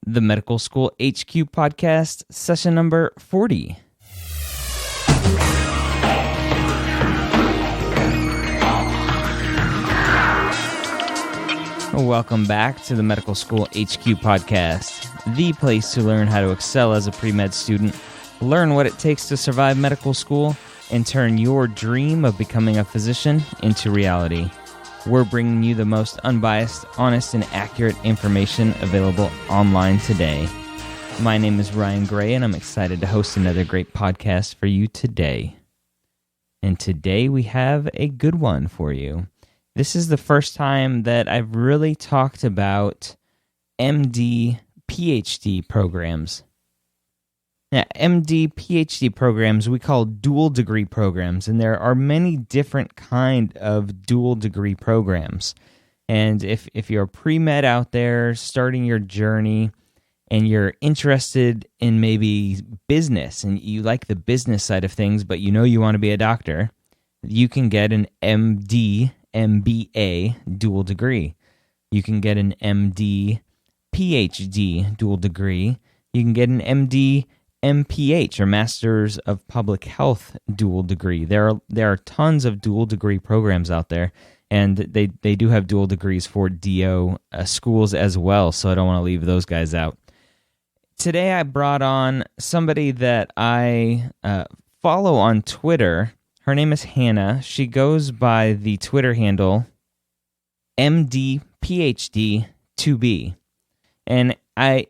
the Medical School HQ podcast, session number 40. Welcome back to the Medical School HQ podcast, the place to learn how to excel as a pre-med student, learn what it takes to survive medical school, and turn your dream of becoming a physician into reality. We're bringing you the most unbiased, honest, and accurate information available online today. My name is Ryan Gray, and I'm excited to host another great podcast for you today. And today we have a good one for you. This is the first time that I've really talked about MD, PhD programs. Now, MD, PhD programs we call dual degree programs, and there are many different kind of dual degree programs. And if you're a pre-med out there starting your journey and you're interested in maybe business and you like the business side of things, but you know you want to be a doctor, you can get an MD, MBA dual degree. You can get an MD, PhD dual degree. You can get an MD, MPH, or Masters of Public Health dual degree. There are tons of dual degree programs out there, and they do have dual degrees for DO schools as well, so I don't want to leave those guys out. Today I brought on somebody that I follow on Twitter. Her name is Hanna. She goes by the Twitter handle MDPhD2B. And I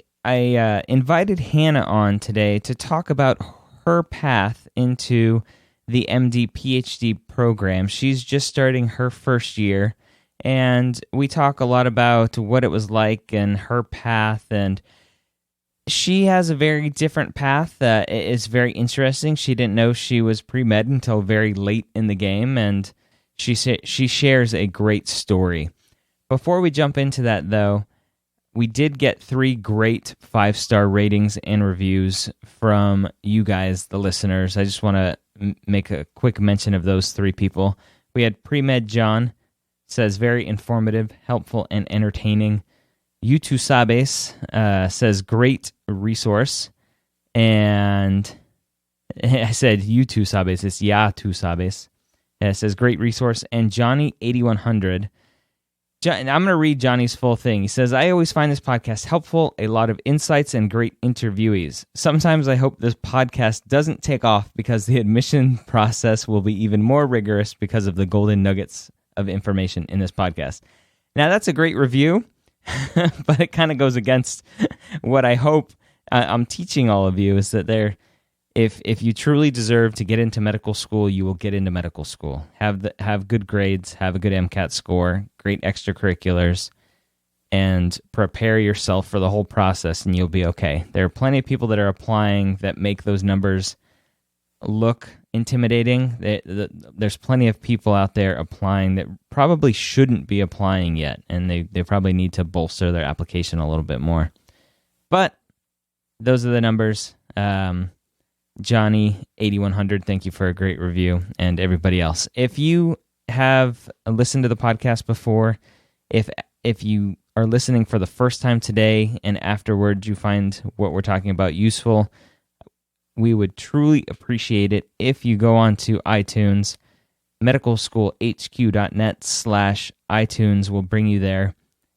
invited Hanna on today to talk about her path into the MD PhD program. She's just starting her first year, and we talk a lot about what it was like and her path, and she has a very different path that is very interesting. She didn't know she was pre-med until very late in the game, and she shares a great story. Before we jump into that, though, we did get 3 great 5-star ratings and reviews from you guys, the listeners. I just want to make a quick mention of those 3 people. We had Pre-Med John, says very informative, helpful, and entertaining. You Two Sabes says great resource. And I said You Two Sabes, it's Ya Two Sabes. It says great resource. And Johnny8100, I'm going to read Johnny's full thing. He says, I always find this podcast helpful, a lot of insights, and great interviewees. Sometimes I hope this podcast doesn't take off because the admission process will be even more rigorous because of the golden nuggets of information in this podcast. Now, that's a great review, but it kind of goes against what I hope I'm teaching all of you, is that if you truly deserve to get into medical school, you will get into medical school. Have good grades, have a good MCAT score, great extracurriculars, and prepare yourself for the whole process, and you'll be okay. There are plenty of people that are applying that make those numbers look intimidating. There's plenty of people out there applying that probably shouldn't be applying yet, and they probably need to bolster their application a little bit more. But those are the numbers. Johnny 8100, thank you for a great review, and everybody else. If you have listened to the podcast before, if you are listening for the first time today and afterwards you find what we're talking about useful, we would truly appreciate it if you go on to iTunes. medicalschoolhq.net/iTunes will bring you there,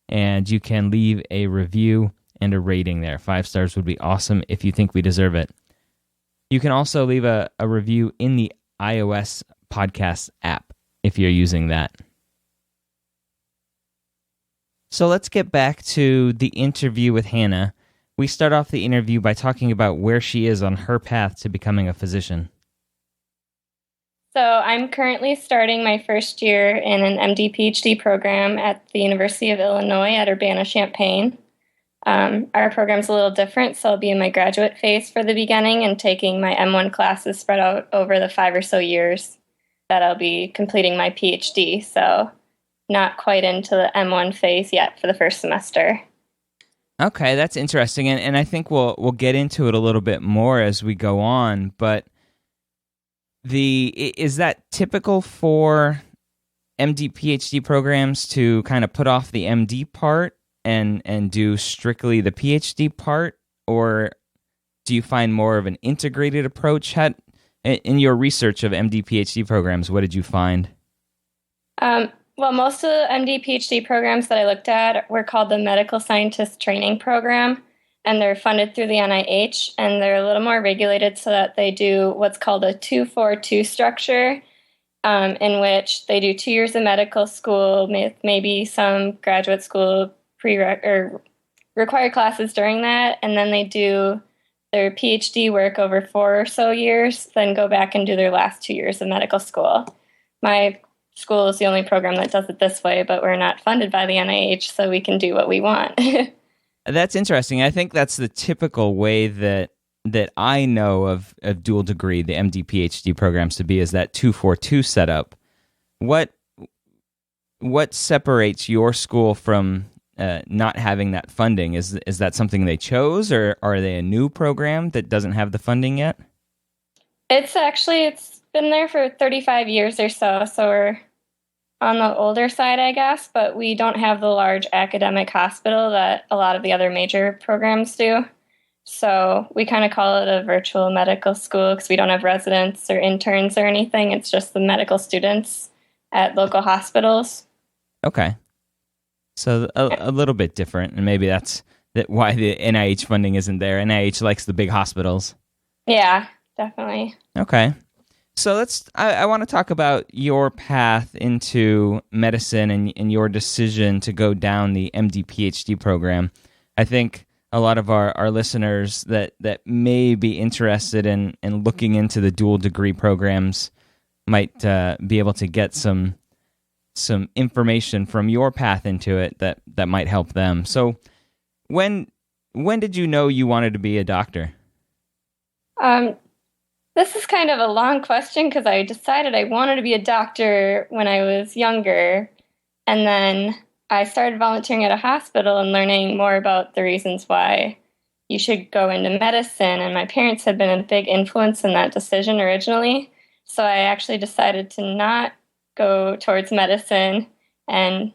and you can leave a review and a rating there. 5 stars would be awesome if you think we deserve it. You can also leave a review in the iOS podcast app if you're using that. So let's get back to the interview with Hanna. We start off the interview by talking about where she is on her path to becoming a physician. So I'm currently starting my first year in an MD PhD program at the University of Illinois at Urbana-Champaign. Our program's a little different, so I'll be in my graduate phase for the beginning and taking my M1 classes spread out over the 5 or so years that I'll be completing my PhD. So not quite into the M1 phase yet for the first semester. Okay, that's interesting, and I think we'll get into it a little bit more as we go on. But is that typical for MD PhD programs to kind of put off the MD part and do strictly the PhD part, or do you find more of an integrated approach? In your research of MD PhD programs, what did you find? Well, most of the MD PhD programs that I looked at were called the Medical Scientist Training Program, and they're funded through the NIH, and they're a little more regulated so that they do what's called a 2-4-2 structure, in which they do 2 years of medical school, maybe some graduate school or required classes during that, and then they do their PhD work over 4 or so years, then go back and do their last 2 years of medical school. My school is the only program that does it this way, but we're not funded by the NIH, so we can do what we want. That's interesting. I think that's the typical way that I know of dual degree, the MD PhD programs to be, is that 2-4-2 setup. What separates your school from not having that funding? Is that something they chose, or are they a new program that doesn't have the funding yet? It's been there for 35 years or so we're on the older side, I guess, but we don't have the large academic hospital that a lot of the other major programs do. So we kind of call it a virtual medical school because we don't have residents or interns or anything. It's just the medical students at local hospitals. Okay. So a little bit different, and maybe that's why the NIH funding isn't there. NIH likes the big hospitals. Yeah, definitely. Okay. So I want to talk about your path into medicine and your decision to go down the MD PhD program. I think a lot of our listeners that may be interested in looking into the dual degree programs might be able to get some information from your path into it that might help them. So when did you know you wanted to be a doctor? This is kind of a long question because I decided I wanted to be a doctor when I was younger. And then I started volunteering at a hospital and learning more about the reasons why you should go into medicine. And my parents had been a big influence in that decision originally. So I actually decided to not go towards medicine and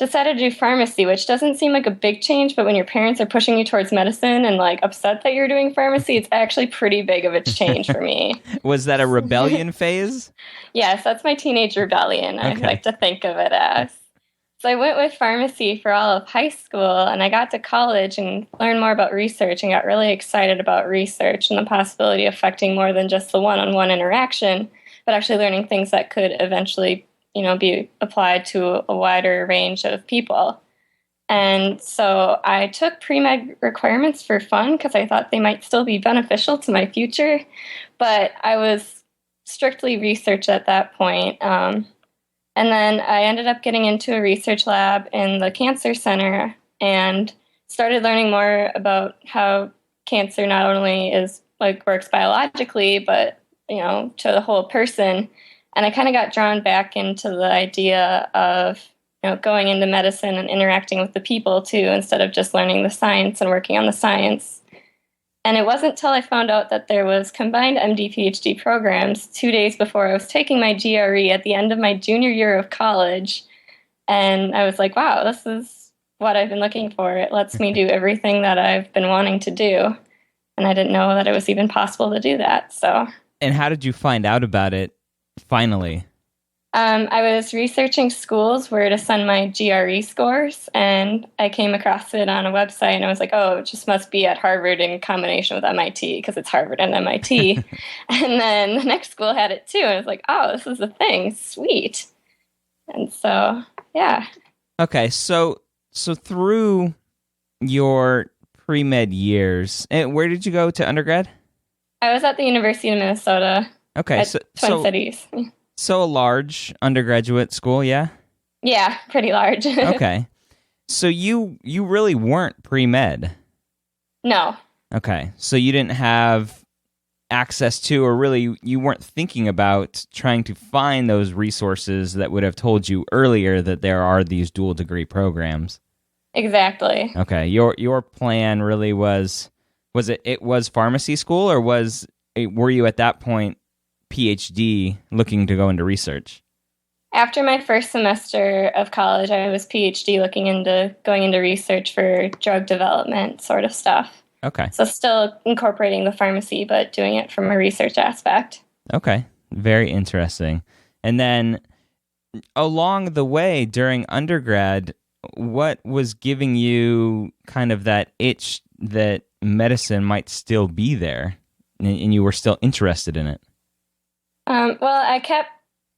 decided to do pharmacy, which doesn't seem like a big change, but when your parents are pushing you towards medicine and like upset that you're doing pharmacy, it's actually pretty big of a change for me. Was that a rebellion phase? Yes, that's my teenage rebellion. Okay. I like to think of it as. So I went with pharmacy for all of high school, and I got to college and learned more about research and got really excited about research and the possibility of affecting more than just the one-on-one interaction, but actually learning things that could eventually be applied to a wider range of people. And so I took pre-med requirements for fun because I thought they might still be beneficial to my future, but I was strictly research at that point. And then I ended up getting into a research lab in the cancer center and started learning more about how cancer not only works biologically, but to the whole person. And I kind of got drawn back into the idea of, going into medicine and interacting with the people too, instead of just learning the science and working on the science. And it wasn't until I found out that there was combined MD PhD programs 2 days before I was taking my GRE at the end of my junior year of college. And I was like, wow, this is what I've been looking for. It lets me do everything that I've been wanting to do. And I didn't know that it was even possible to do that. So. And how did you find out about it? Finally. I was researching schools where to send my GRE scores, and I came across it on a website, and I was like, oh, it just must be at Harvard in combination with MIT, because it's Harvard and MIT. And then the next school had it too, and I was like, oh, this is a thing. Sweet. And so, yeah. Okay, so through your pre-med years, where did you go to undergrad? I was at the University of Minnesota. Okay, Twin Cities. So a large undergraduate school, yeah? Yeah, pretty large. Okay. So you really weren't pre-med? No. Okay. So you didn't have access to, or really you weren't thinking about trying to find those resources that would have told you earlier that there are these dual degree programs? Exactly. Okay. Your plan really was pharmacy school, or were you at that point PhD looking to go into research? After my first semester of college, I was PhD looking into going into research for drug development sort of stuff. Okay. So still incorporating the pharmacy, but doing it from a research aspect. Okay. Very interesting. And then along the way during undergrad, what was giving you kind of that itch that medicine might still be there and you were still interested in it? Well, I kept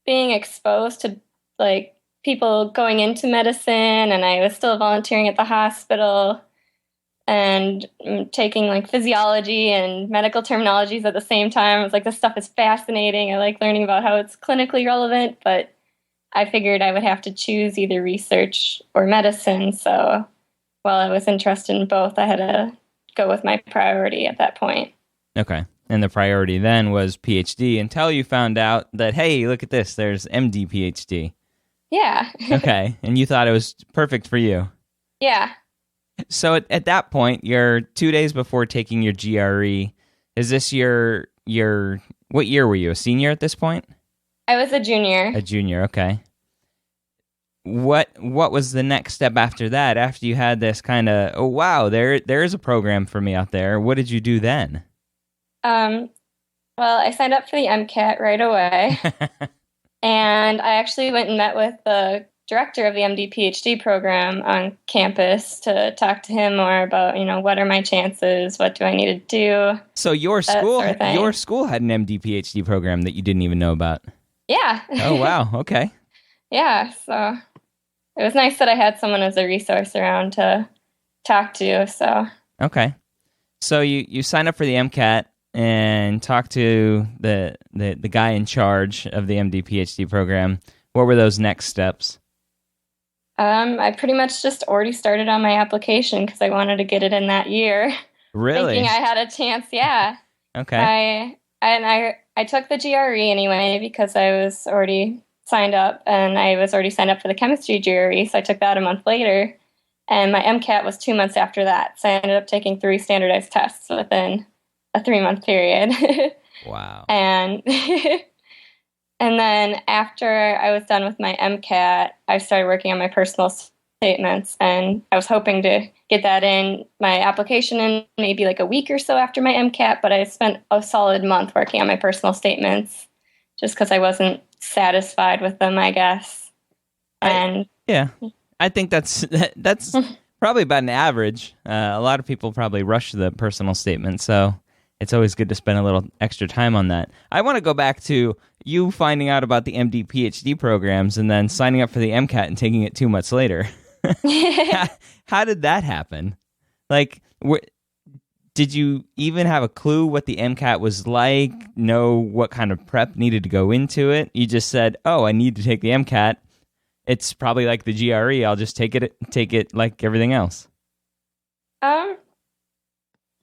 being exposed to like people going into medicine, and I was still volunteering at the hospital and taking like physiology and medical terminologies at the same time. I was like, this stuff is fascinating. I like learning about how it's clinically relevant, but I figured I would have to choose either research or medicine. So while I was interested in both, I had to go with my priority at that point. Okay. And the priority then was PhD until you found out that, hey, look at this, there's MD PhD. Yeah. Okay. And you thought it was perfect for you. Yeah. So at that point, you're 2 days before taking your GRE. Is this your what year were you? A senior at this point? I was a junior. A junior, okay. What was the next step after that? After you had this kind of, oh wow, there is a program for me out there. What did you do then? Well, I signed up for the MCAT right away. And I actually went and met with the director of the MD PhD program on campus to talk to him more about, what are my chances? What do I need to do? So your school had an MD PhD program that you didn't even know about. Yeah. Oh, wow. Okay. Yeah. So it was nice that I had someone as a resource around to talk to. So. Okay. So you sign up for the MCAT and talk to the guy in charge of the MD PhD program. What were those next steps? I pretty much just already started on my application because I wanted to get it in that year. Really? Thinking I had a chance, yeah. Okay. I took the GRE anyway because I was already signed up, and I was already signed up for the chemistry GRE, so I took that a month later. And my MCAT was 2 months after that, so I ended up taking 3 standardized tests within a 3-month period. Wow. And then after I was done with my MCAT, I started working on my personal statements, and I was hoping to get that in my application in maybe like a week or so after my MCAT, but I spent a solid month working on my personal statements just because I wasn't satisfied with them, I guess. And I think that's probably about an average. A lot of people probably rush the personal statement, so it's always good to spend a little extra time on that. I want to go back to you finding out about the MD PhD programs and then signing up for the MCAT and taking it 2 months later. How did that happen? Like, did you even have a clue what the MCAT was like? Know what kind of prep needed to go into it? You just said, "Oh, I need to take the MCAT. It's probably like the GRE. I'll just take it like everything else."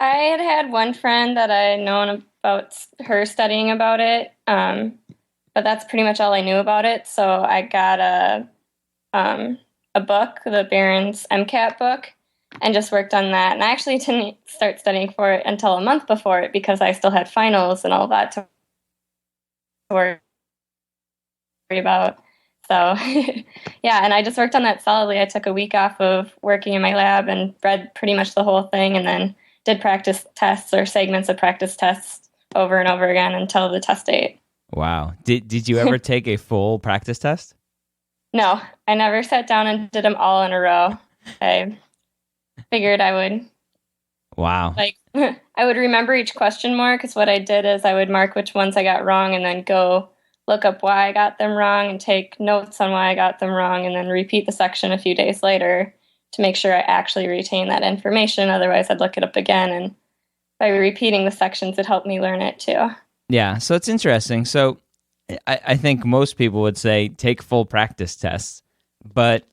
I had one friend that I had known about her studying about it, but that's pretty much all I knew about it. So I got a book, the Barron's MCAT book, and just worked on that. And I actually didn't start studying for it until a month before it because I still had finals and all that to worry about. So, yeah, and I just worked on that solidly. I took a week off of working in my lab and read pretty much the whole thing, and then did practice tests or segments of practice tests over and over again until the test date. Wow. Did you ever take a full practice test? No, I never sat down and did them all in a row. I figured I would. Wow. I would remember each question more because what I did is I would mark which ones I got wrong and then go look up why I got them wrong and take notes on why I got them wrong and then repeat the section a few days later to make sure I actually retain that information. Otherwise, I'd look it up again. And by repeating the sections, it helped me learn it too. Yeah, so it's interesting. So I think most people would say take full practice tests, but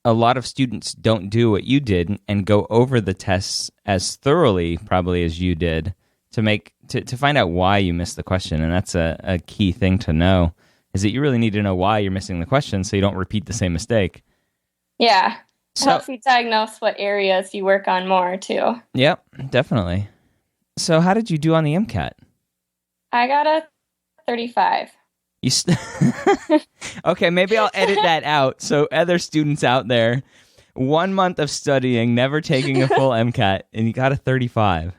a lot of students don't do what you did and go over the tests as thoroughly probably as you did to find out why you missed the question. And that's a key thing to know, is that you really need to know why you're missing the question so you don't repeat the same mistake. Yeah. It helps you diagnose what areas you work on more too. Yep, definitely. So how did you do on the MCAT? I got a 35. You Okay, maybe I'll edit that out. So other students out there, 1 month of studying, never taking a full MCAT, and you got a 35.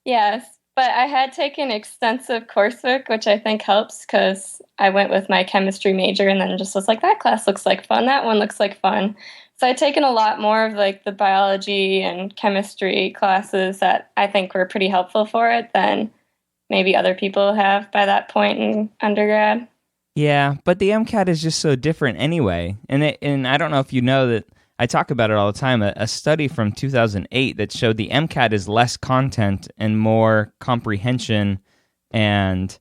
Yes, but I had taken extensive coursework, which I think helps because I went with my chemistry major and then just was like, that class looks like fun, that one looks like fun. So I'd taken a lot more of like the biology and chemistry classes that I think were pretty helpful for it than maybe other people have by that point in undergrad. Yeah, but the MCAT is just so different anyway. And I don't know if you know that I talk about it all the time. A study from 2008 that showed the MCAT is less content and more comprehension and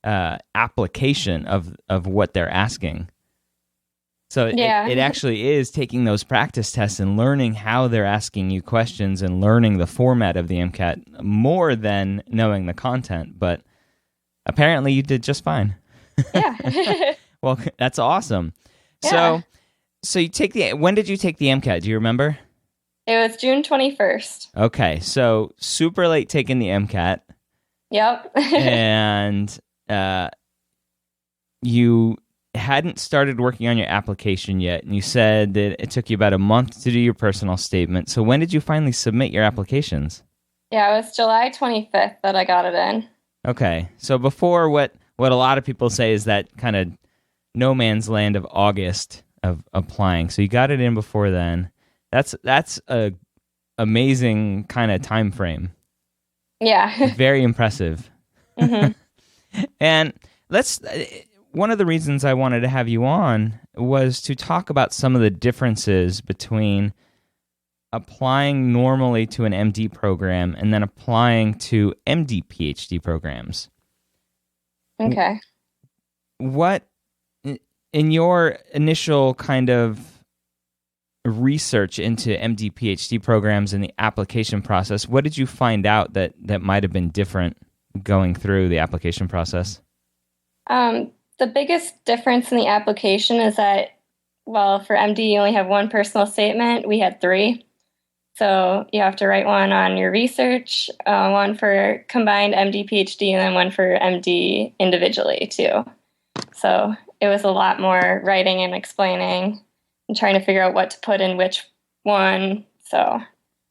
application of what they're asking. So it actually is taking those practice tests and learning how they're asking you questions and learning the format of the MCAT more than knowing the content. But apparently you did just fine. Yeah. Well, that's awesome. Yeah. So when did you take the MCAT? Do you remember? It was June 21st. Okay, so super late taking the MCAT. Yep. And you hadn't started working on your application yet, and you said that it took you about a month to do your personal statement. So when did you finally submit your applications? Yeah, it was July 25th that I got it in. Okay, so before what a lot of people say is that kind of no man's land of August of applying. So you got it in before then. That's a amazing kind of time frame. Yeah. Very impressive. Mm-hmm. And one of the reasons I wanted to have you on was to talk about some of the differences between applying normally to an MD program and then applying to MD PhD programs. Okay. What, in your initial kind of research into MD PhD programs and the application process, what did you find out that might have been different going through the application process? The biggest difference in the application is that, well, for MD, you only have one personal statement. We had 3. So you have to write one on your research, one for combined MD, PhD, and then one for MD individually, too. So it was a lot more writing and explaining and trying to figure out what to put in which one. So.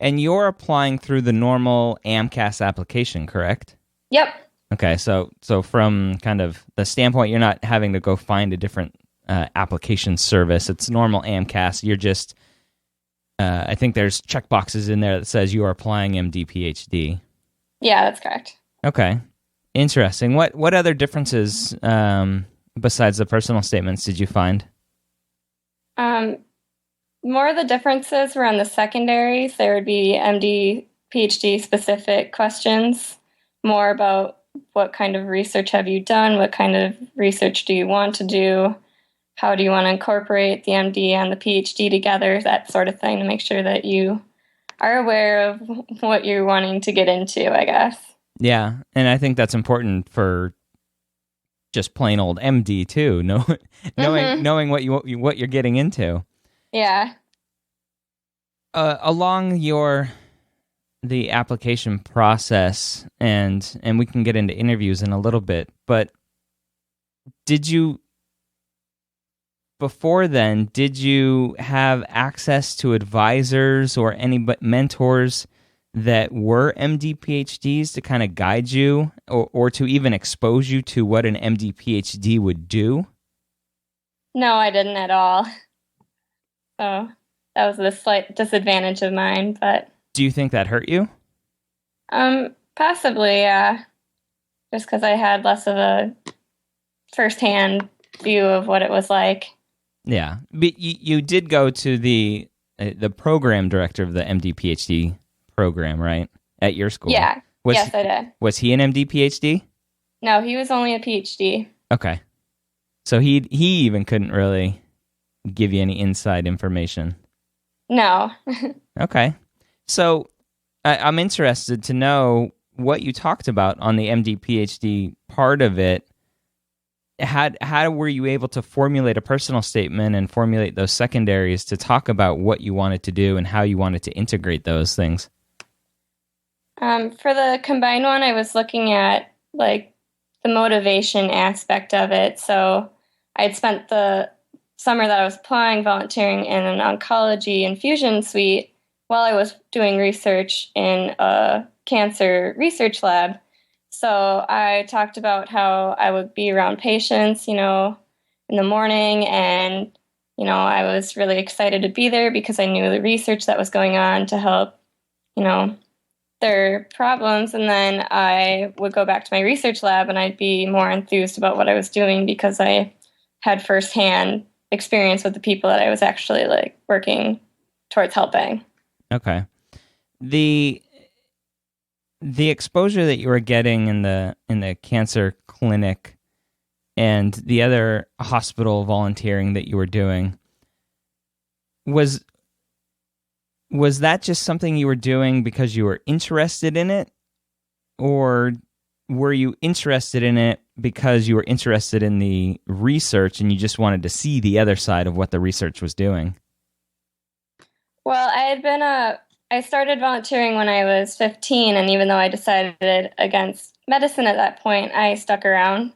And you're applying through the normal AMCAS application, correct? Yep. Okay, so from kind of the standpoint, you're not having to go find a different application service. It's normal AMCAS. You're just, I think there's checkboxes in there that says you are applying MD, PhD. Yeah, that's correct. Okay, interesting. What other differences besides the personal statements did you find? More of the differences were on the secondaries. There would be MD, PhD specific questions, more about what kind of research have you done, what kind of research do you want to do, how do you want to incorporate the MD and the PhD together, that sort of thing, to make sure that you are aware of what you're wanting to get into, I guess. Yeah, and I think that's important for just plain old MD too, knowing what you're getting into. Yeah. Along the application process, and we can get into interviews in a little bit, but before then, did you have access to advisors or any mentors that were MD PhDs to kind of guide you or to even expose you to what an MD PhD would do? No, I didn't at all. So that was a slight disadvantage of mine, but... Do you think that hurt you? Possibly, yeah. Just because I had less of a firsthand view of what it was like. Yeah, but you did go to the program director of the MD PhD program, right? At your school? Yeah. Yes, I did. Was he an MD PhD? No, he was only a PhD. Okay. So he even couldn't really give you any inside information? No. Okay. So I'm interested to know what you talked about on the MD PhD part of it. How were you able to formulate a personal statement and formulate those secondaries to talk about what you wanted to do and how you wanted to integrate those things? For the combined one, I was looking at like the motivation aspect of it. So I'd spent the summer that I was applying volunteering in an oncology infusion suite while I was doing research in a cancer research lab. So I talked about how I would be around patients, in the morning, and, I was really excited to be there because I knew the research that was going on to help, their problems. And then I would go back to my research lab and I'd be more enthused about what I was doing because I had firsthand experience with the people that I was actually working towards helping. Okay. The exposure that you were getting in the cancer clinic and the other hospital volunteering that you were doing, was that just something you were doing because you were interested in it, or were you interested in it because you were interested in the research and you just wanted to see the other side of what the research was doing? Well, I started volunteering when I was 15, and even though I decided against medicine at that point, I stuck around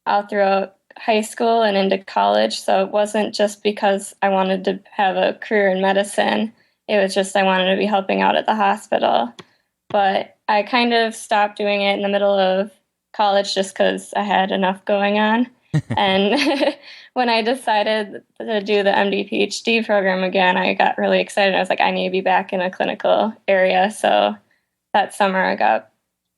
all throughout high school and into college. So it wasn't just because I wanted to have a career in medicine. It was just I wanted to be helping out at the hospital. But I kind of stopped doing it in the middle of college just because I had enough going on. And when I decided to do the MD PhD program again, I got really excited. I was like, I need to be back in a clinical area. So that summer I got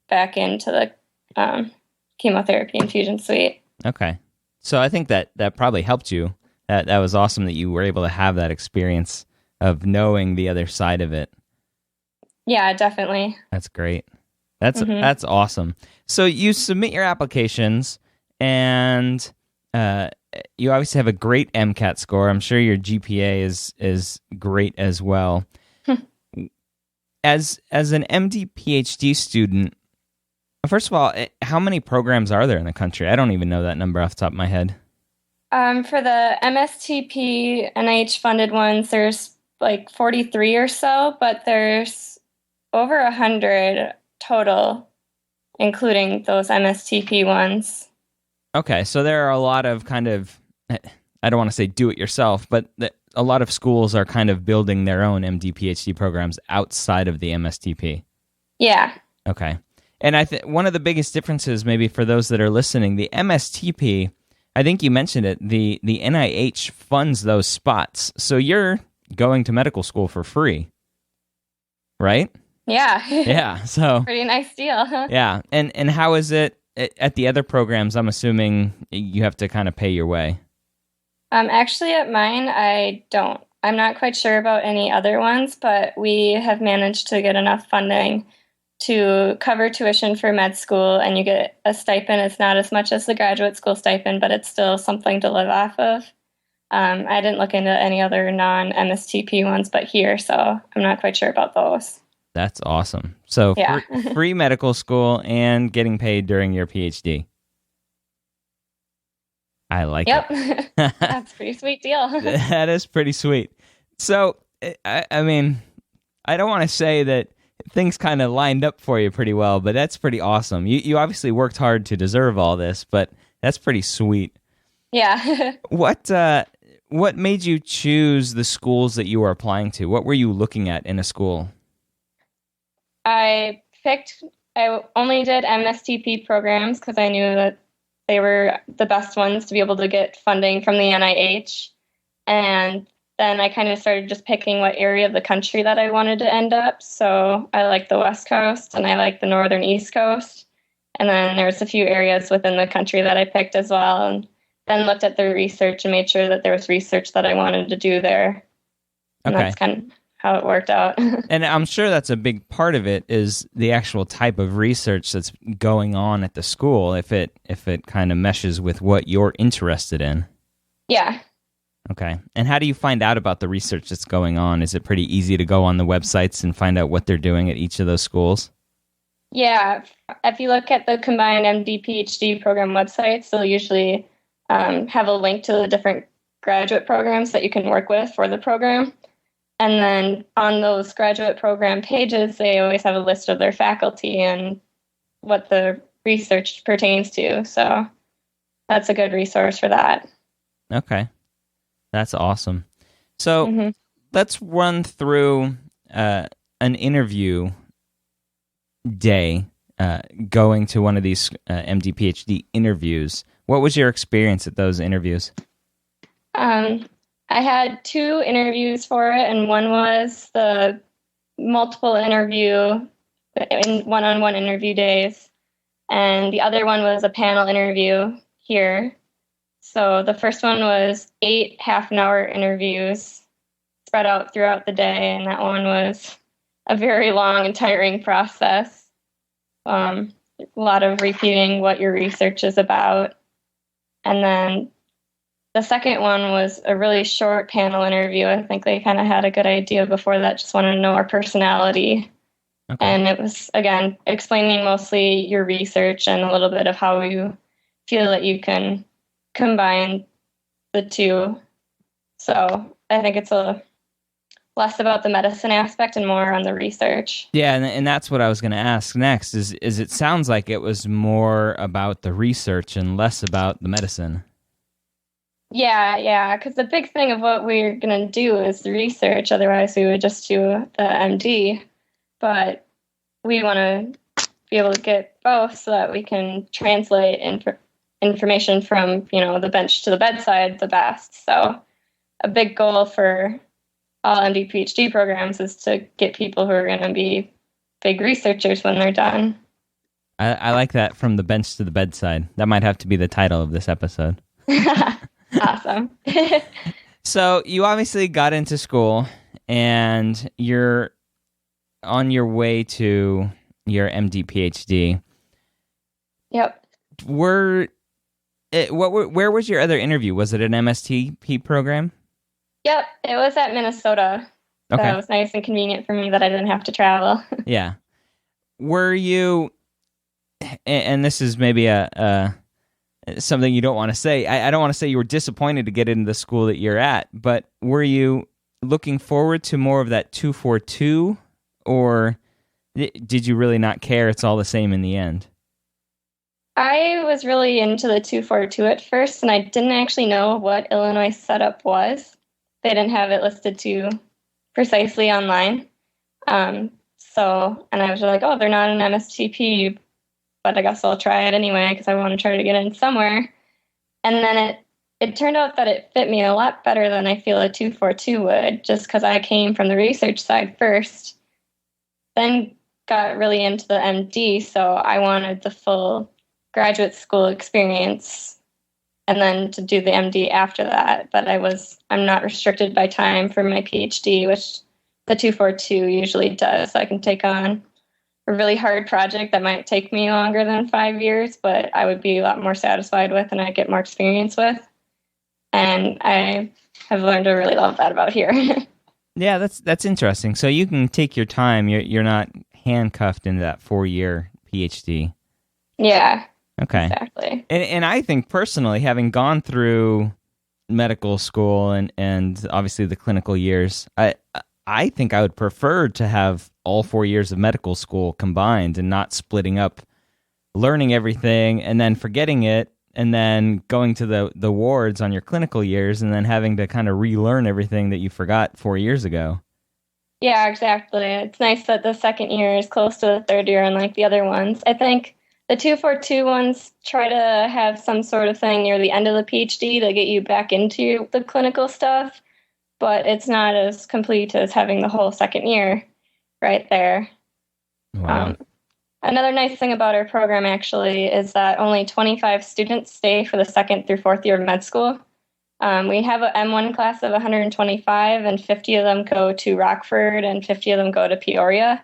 back into the chemotherapy infusion suite. Okay. So I think that probably helped you. That was awesome that you were able to have that experience of knowing the other side of it. Yeah, definitely. That's great. That's awesome. So you submit your applications, and you obviously have a great MCAT score. I'm sure your GPA is great as well. As an MD PhD student, first of all, how many programs are there in the country? I don't even know that number off the top of my head. For the MSTP NIH-funded ones, there's 43 or so, but there's over 100 total, including those MSTP ones. Okay, so there are a lot of I don't want to say do-it-yourself, but a lot of schools are kind of building their own MD, PhD programs outside of the MSTP. Yeah. Okay. And one of the biggest differences, maybe for those that are listening, the MSTP, I think you mentioned it, the NIH funds those spots. So you're going to medical school for free, right? Yeah. Yeah. So pretty nice deal. Yeah. And how is it at the other programs? I'm assuming you have to kind of pay your way. Actually, at mine, I don't. I'm not quite sure about any other ones, but we have managed to get enough funding to cover tuition for med school, and you get a stipend. It's not as much as the graduate school stipend, but it's still something to live off of. I didn't look into any other non-MSTP ones but here, so I'm not quite sure about those. That's awesome. So yeah. free medical school and getting paid during your PhD. I like it. Yep. That's a pretty sweet deal. That is pretty sweet. So, I mean, I don't want to say that things kind of lined up for you pretty well, but that's pretty awesome. You obviously worked hard to deserve all this, but that's pretty sweet. Yeah. What made you choose the schools that you were applying to? What were you looking at in a school? I only did MSTP programs because I knew that they were the best ones to be able to get funding from the NIH. And then I kind of started just picking what area of the country that I wanted to end up. So I like the West Coast and I like the Northern East Coast. And then there's a few areas within the country that I picked as well. And then looked at the research and made sure that there was research that I wanted to do there. And okay. That's kind of how it worked out. And I'm sure that's a big part of it is the actual type of research that's going on at the school, if it kind of meshes with what you're interested in. Yeah. Okay. And how do you find out about the research that's going on? Is it pretty easy to go on the websites and find out what they're doing at each of those schools? Yeah. If you look at the combined MD PhD program websites, they'll usually have a link to the different graduate programs that you can work with for the program. And then on those graduate program pages, they always have a list of their faculty and what the research pertains to. So that's a good resource for that. Okay. That's awesome. So Mm-hmm. let's run through an interview day going to one of these MD, PhD interviews. What was your experience at those interviews? I had 2 interviews for it, and one was the multiple interview in one-on-one interview days, and the other one was a panel interview here. So the first one was 8 half-an-hour interviews spread out throughout the day, and that one was a very long and tiring process. A lot of repeating what your research is about. And then the second one was a really short panel interview. I think they kind of had a good idea before that, just wanted to know our personality. Okay. And it was, again, explaining mostly your research and a little bit of how you feel that you can combine the two. So I think it's less about the medicine aspect and more on the research. Yeah, and that's what I was going to ask next, is it sounds like it was more about the research and less about the medicine. Yeah, because the big thing of what we're going to do is the research, otherwise we would just do the MD, but we want to be able to get both so that we can translate information from, the bench to the bedside the best. So a big goal for all MD PhD programs is to get people who are going to be big researchers when they're done. I like that, from the bench to the bedside. That might have to be the title of this episode. Awesome. So you obviously got into school and you're on your way to your MD PhD. Yep. Where was your other interview? Was it an MSTP program? Yep, it was at Minnesota. So Okay. it was nice and convenient for me that I didn't have to travel. Yeah. Were you, and this is maybe a something you don't want to say. I don't want to say you were disappointed to get into the school that you're at, but were you looking forward to more of that 242, or did you really not care? It's all the same in the end. I was really into the 242 at first, and I didn't actually know what Illinois setup was. They didn't have it listed too precisely online. And I was like, oh, they're not an MSTP, but I guess I'll try it anyway because I want to try to get in somewhere. And then it turned out that it fit me a lot better than I feel a 242 would, just because I came from the research side first, then got really into the MD, so I wanted the full graduate school experience and then to do the MD after that. But I'm not restricted by time for my PhD, which the 242 usually does. So I can take on a really hard project that might take me longer than 5 years, but I would be a lot more satisfied with and I'd get more experience with. And I have learned to really love that about here. Yeah, that's interesting. So you can take your time. You're not handcuffed into that 4-year PhD. Yeah. Okay. Exactly. And I think personally, having gone through medical school and obviously the clinical years, I think I would prefer to have all 4 years of medical school combined and not splitting up, learning everything and then forgetting it, and then going to the wards on your clinical years and then having to kind of relearn everything that you forgot 4 years ago. Yeah, exactly. It's nice that the second year is close to the third year, unlike the other ones. I think the 242 ones try to have some sort of thing near the end of the PhD to get you back into the clinical stuff, but it's not as complete as having the whole second year right there. Wow. Another nice thing about our program, actually, is that only 25 students stay for the second through fourth year of med school. We have an M1 class of 125, and 50 of them go to Rockford, and 50 of them go to Peoria.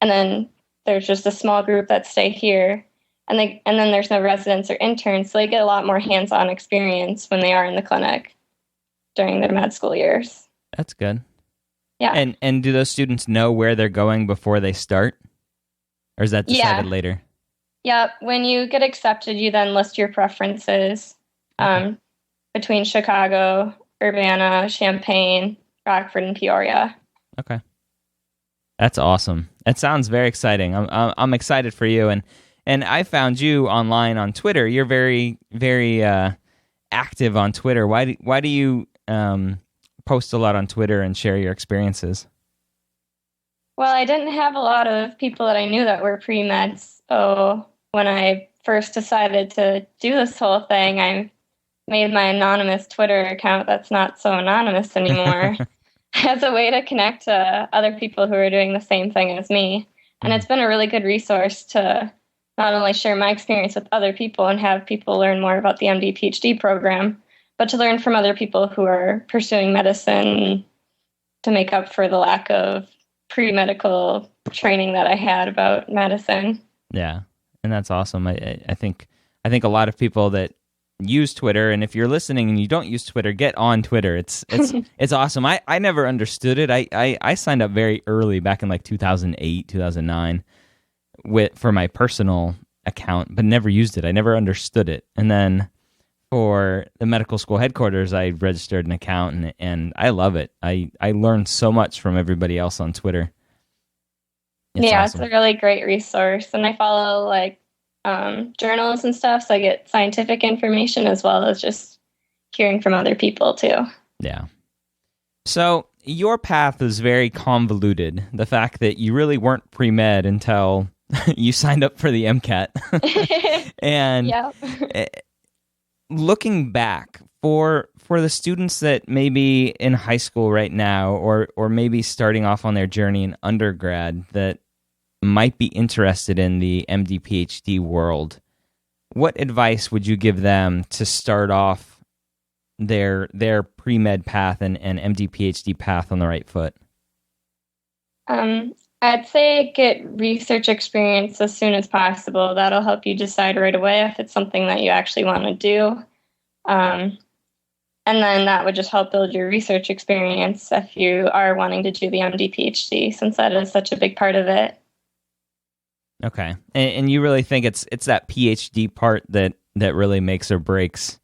And then there's just a small group that stay here. And then there's no residents or interns, so they get a lot more hands-on experience when they are in the clinic during their med school years. That's good. Yeah. And do those students know where they're going before they start? Or is that decided later? Yeah. When you get accepted, you then list your preferences between Chicago, Urbana, Champaign, Rockford, and Peoria. Okay. That's awesome. It sounds very exciting. I'm excited for you. And I found you online on Twitter. You're very, very active on Twitter. Why do you post a lot on Twitter and share your experiences? Well, I didn't have a lot of people that I knew that were pre-meds. So when I first decided to do this whole thing, I made my anonymous Twitter account that's not so anonymous anymore as a way to connect to other people who are doing the same thing as me. And it's been a really good resource to not only share my experience with other people and have people learn more about the MD PhD program, but to learn from other people who are pursuing medicine to make up for the lack of pre-medical training that I had about medicine. Yeah, and that's awesome. I think a lot of people that use Twitter, and if you're listening and you don't use Twitter, get on Twitter. It's awesome. I never understood it. I signed up very early back in like 2008, 2009 for my personal account, but never used it. I never understood it. And then for the medical school headquarters, I registered an account, and I love it. I learned so much from everybody else on Twitter. It's awesome. It's a really great resource. And I follow like journals and stuff, so I get scientific information as well as just hearing from other people too. Yeah. So your path is very convoluted. The fact that you really weren't pre-med until you signed up for the MCAT. And looking back, for the students that may be in high school right now, or maybe starting off on their journey in undergrad that might be interested in the MD PhD world, what advice would you give them to start off their pre-med path and MD PhD path on the right foot? I'd say get research experience as soon as possible. That'll help you decide right away if it's something that you actually want to do. And then that would just help build your research experience if you are wanting to do the MD PhD, since that is such a big part of it. Okay. And you really think it's that PhD part that really makes or breaks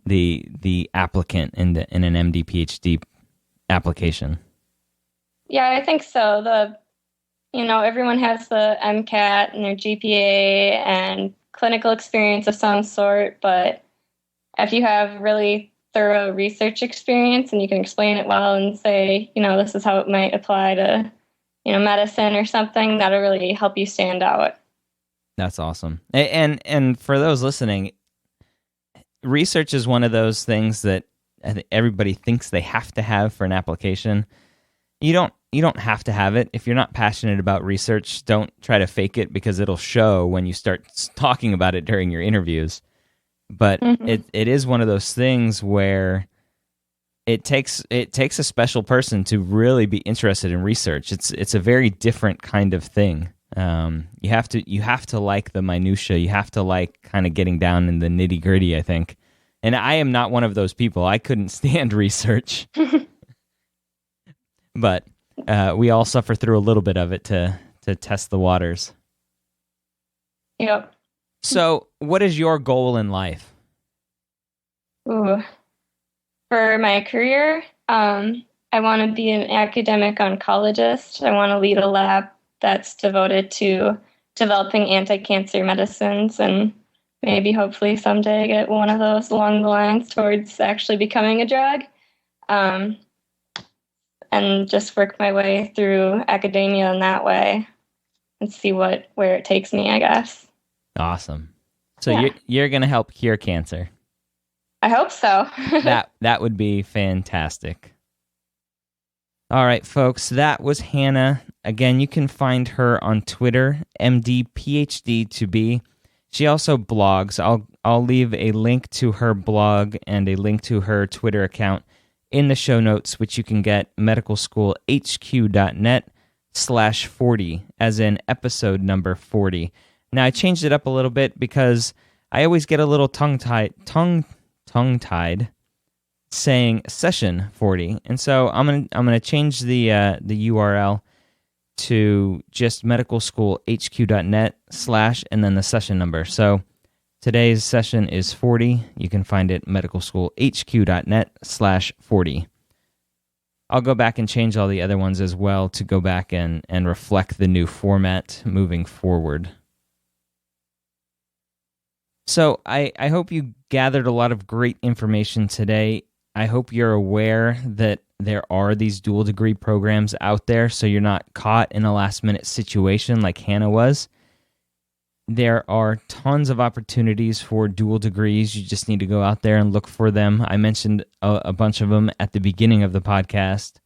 the applicant in an MD PhD application? Yeah, I think so. Everyone has the MCAT and their GPA and clinical experience of some sort, but if you have really thorough research experience and you can explain it well and say, this is how it might apply to, medicine or something, that'll really help you stand out. That's awesome. And for those listening, research is one of those things that I think everybody thinks they have to have for an application. You don't have to have it. If you're not passionate about research, don't try to fake it, because it'll show when you start talking about it during your interviews. But it is one of those things where it takes a special person to really be interested in research. It's a very different kind of thing. You have to like the minutia. You have to like kind of getting down in the nitty gritty, I think. And I am not one of those people. I couldn't stand research. But we all suffer through a little bit of it to test the waters. Yep. So, what is your goal in life? Ooh. For my career, I want to be an academic oncologist. I want to lead a lab that's devoted to developing anti-cancer medicines, and maybe hopefully someday get one of those along the lines towards actually becoming a drug. And just work my way through academia in that way and see where it takes me, I guess. Awesome. So you're going to help cure cancer. I hope so. That would be fantastic. All right, folks, that was Hanna. Again, you can find her on Twitter, MDPhD2B. She also blogs. I'll leave a link to her blog and a link to her Twitter account in the show notes, which you can get medicalschoolhq.net/40, as in episode number 40. Now, I changed it up a little bit because I always get a little tongue-tied saying session 40, and so I'm gonna change the URL to just medicalschoolhq.net / and then the session number. So today's session is 40. You can find it medicalschoolhq.net /40. I'll go back and change all the other ones as well to go back and reflect the new format moving forward. So I hope you gathered a lot of great information today. I hope you're aware that there are these dual degree programs out there, so you're not caught in a last minute situation like Hanna was. There are tons of opportunities for dual degrees. You just need to go out there and look for them. I mentioned a bunch of them at the beginning of the podcast.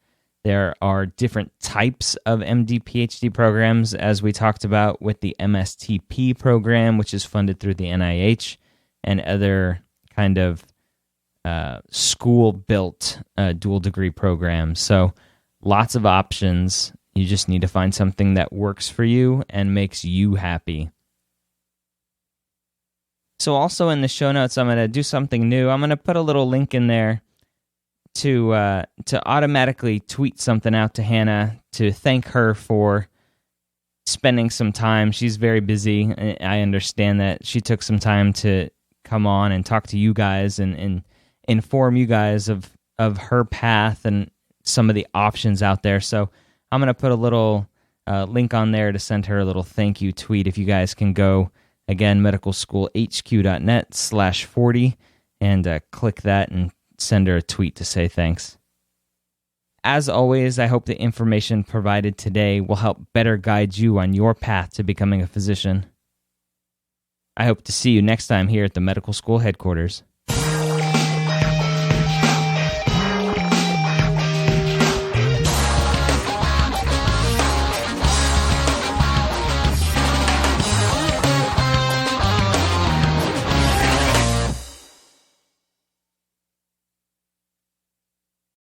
There are different types of MD PhD programs, as we talked about with the MSTP program, which is funded through the NIH, and other kind of school-built dual degree programs. So lots of options. You just need to find something that works for you and makes you happy. So also in the show notes, I'm going to do something new. I'm going to put a little link in there to automatically tweet something out to Hanna to thank her for spending some time. She's very busy. I understand that she took some time to come on and talk to you guys and inform you guys of her path and some of the options out there. So I'm going to put a little link on there to send her a little thank you tweet. If you guys can go, again, medicalschoolhq.net/40 and click that and send her a tweet to say thanks. As always, I hope the information provided today will help better guide you on your path to becoming a physician. I hope to see you next time here at the Medical School Headquarters.